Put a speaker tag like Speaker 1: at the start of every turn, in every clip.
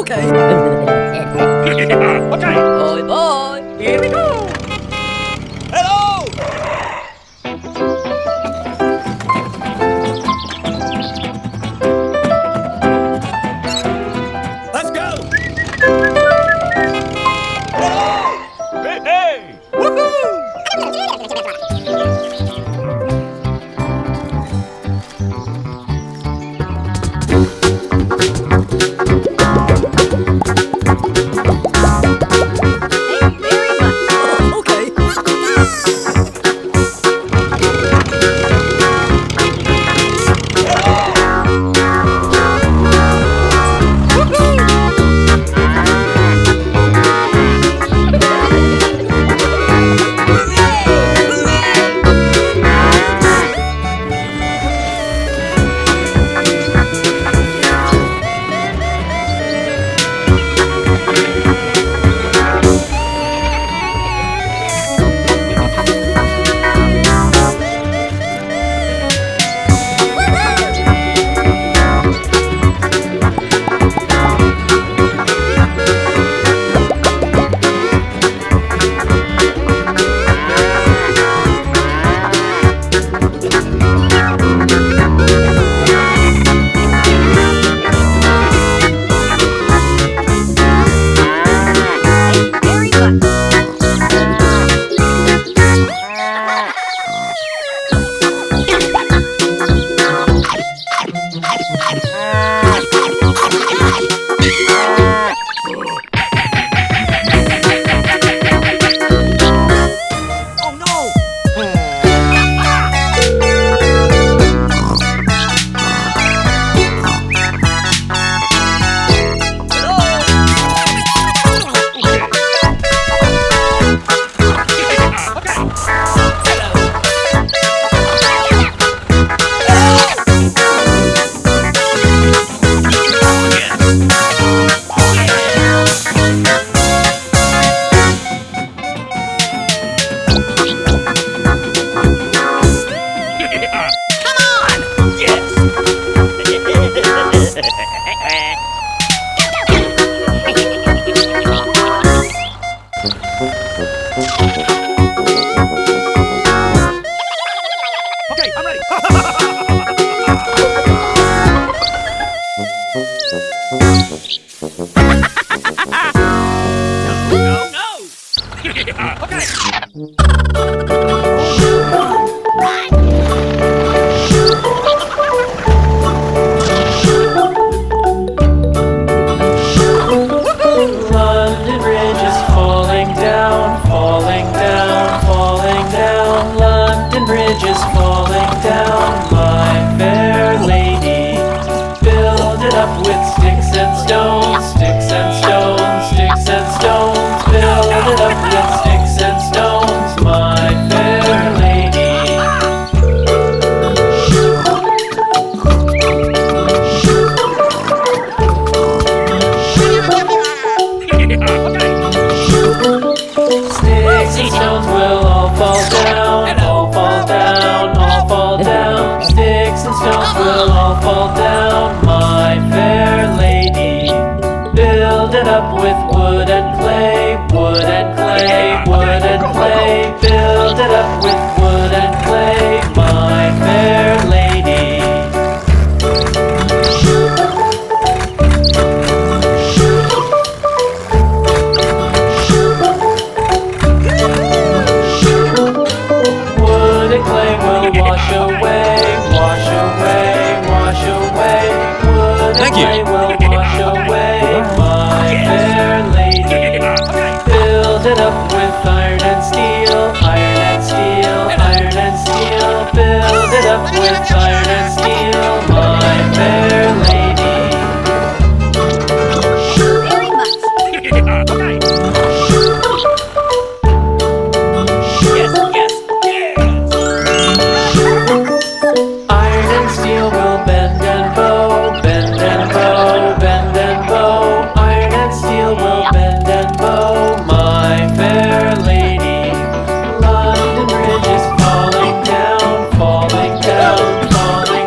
Speaker 1: Okay.
Speaker 2: Okay.
Speaker 1: Bye bye.
Speaker 2: Here we go. Hello. Let's go. Hello. Hey, hey. Woohoo.
Speaker 1: Okay.
Speaker 2: Oh no. Okay, I'm ready. No, no. Okay.
Speaker 3: London Bridge is falling down, falling down, falling down. London Bridge is falling down, my fair lady. Build it up with sticks and stones, sticks and stones, sticks and stones. Build it up with sticks and stones, my fair lady. Sticks and stones will all fall down, all fall down, all fall down. Sticks and stones will all fall down, my fair lady. Build it up with wood and clay, wood and clay, wood and clay. Build it up with wood and clay, my fair lady. Wood and clay will wash away, wash away, wash away. Wood and
Speaker 2: Thank you.
Speaker 3: clay will wash away, my fair lady. Build it up with iron and steel, iron and steel, iron and steel. Build it up with iron and steel, my fair lady.
Speaker 2: Okay. Yes, yes, yes.
Speaker 3: Iron and steel will bend and bow, bend and bow, bend and bow. Iron and steel will bend and bow, my fair lady. London Bridge is falling down, falling down, falling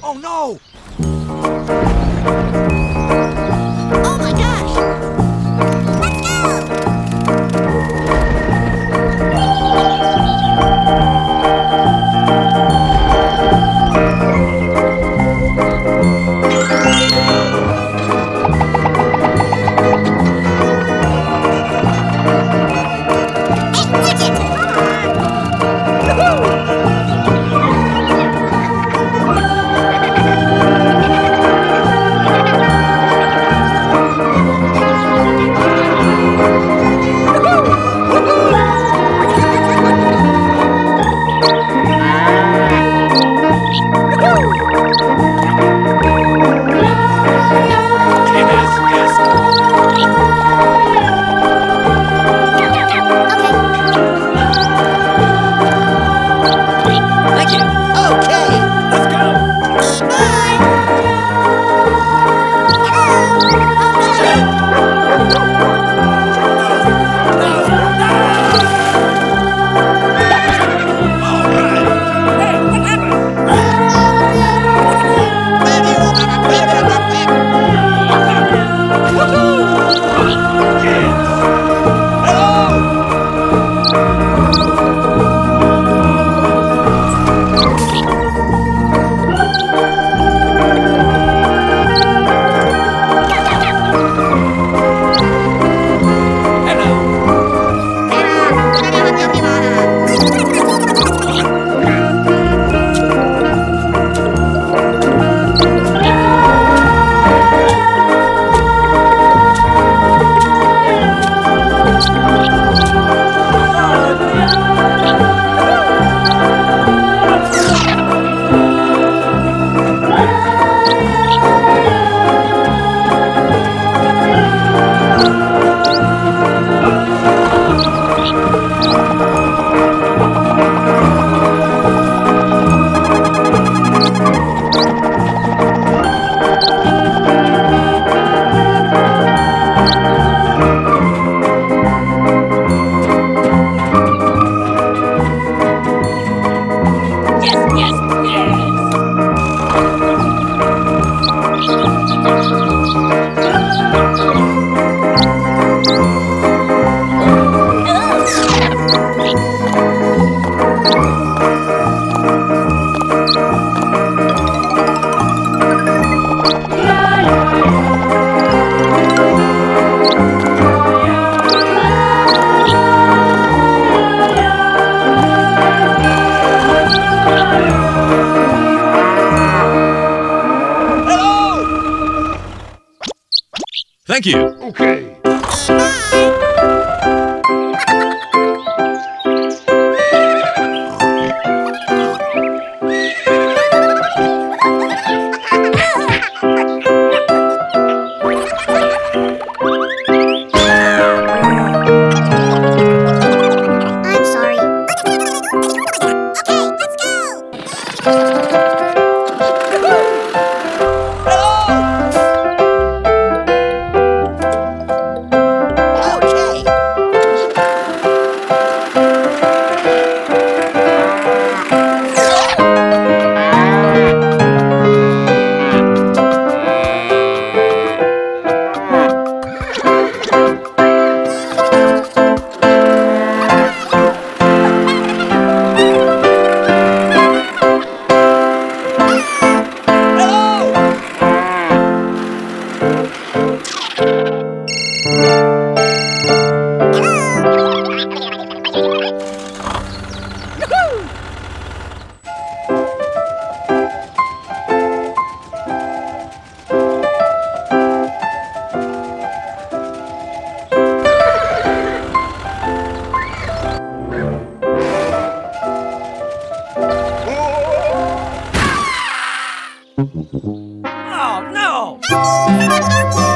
Speaker 2: Oh no!
Speaker 1: Oh my gosh! Let's go! Hey, watch it!
Speaker 2: Yes, yes.
Speaker 1: Thank you. Okay.
Speaker 2: Let's go!
Speaker 1: Bye.
Speaker 2: All right! Hey, what happened? Yes, yes, yes! Thank you.
Speaker 4: Okay.
Speaker 1: I'm sorry. Okay, let's go! Okay.
Speaker 2: Oh no!
Speaker 1: No!